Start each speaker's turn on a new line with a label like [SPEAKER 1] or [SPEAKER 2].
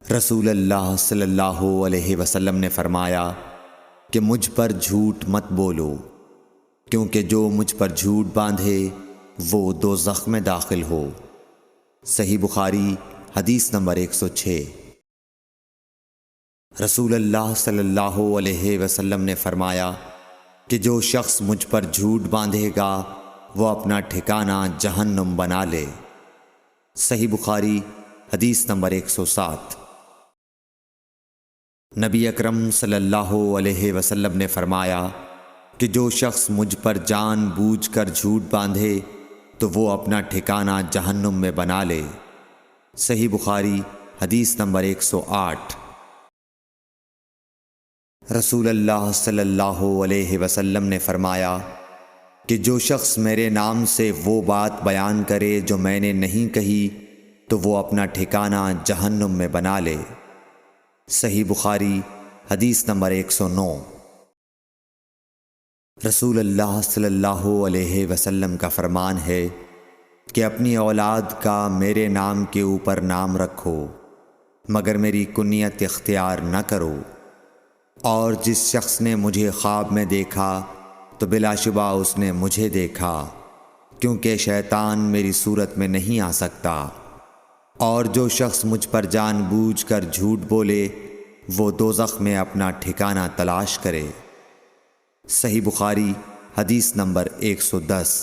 [SPEAKER 1] رسول اللہ صلی اللہ علیہ وسلم نے فرمایا کہ مجھ پر جھوٹ مت بولو، کیونکہ جو مجھ پر جھوٹ باندھے وہ دوزخ میں داخل ہو۔ صحیح بخاری حدیث نمبر 106۔ رسول اللہ صلی اللہ علیہ وسلم نے فرمایا کہ جو شخص مجھ پر جھوٹ باندھے گا وہ اپنا ٹھکانہ جہنم بنا لے۔ صحیح بخاری حدیث نمبر 107۔ نبی اکرم صلی اللہ علیہ وسلم نے فرمایا کہ جو شخص مجھ پر جان بوجھ کر جھوٹ باندھے تو وہ اپنا ٹھکانہ جہنم میں بنا لے۔ صحیح بخاری حدیث نمبر 108۔ رسول اللہ صلی اللہ علیہ وسلم نے فرمایا کہ جو شخص میرے نام سے وہ بات بیان کرے جو میں نے نہیں کہی تو وہ اپنا ٹھکانہ جہنم میں بنا لے۔ صحیح بخاری حدیث نمبر 109۔ رسول اللہ صلی اللہ علیہ وسلم کا فرمان ہے کہ اپنی اولاد کا میرے نام کے اوپر نام رکھو مگر میری کنیت اختیار نہ کرو، اور جس شخص نے مجھے خواب میں دیکھا تو بلا شبہ اس نے مجھے دیکھا، کیونکہ شیطان میری صورت میں نہیں آ سکتا، اور جو شخص مجھ پر جان بوجھ کر جھوٹ بولے وہ دوزخ میں اپنا ٹھکانہ تلاش کرے۔ صحیح بخاری حدیث نمبر 110۔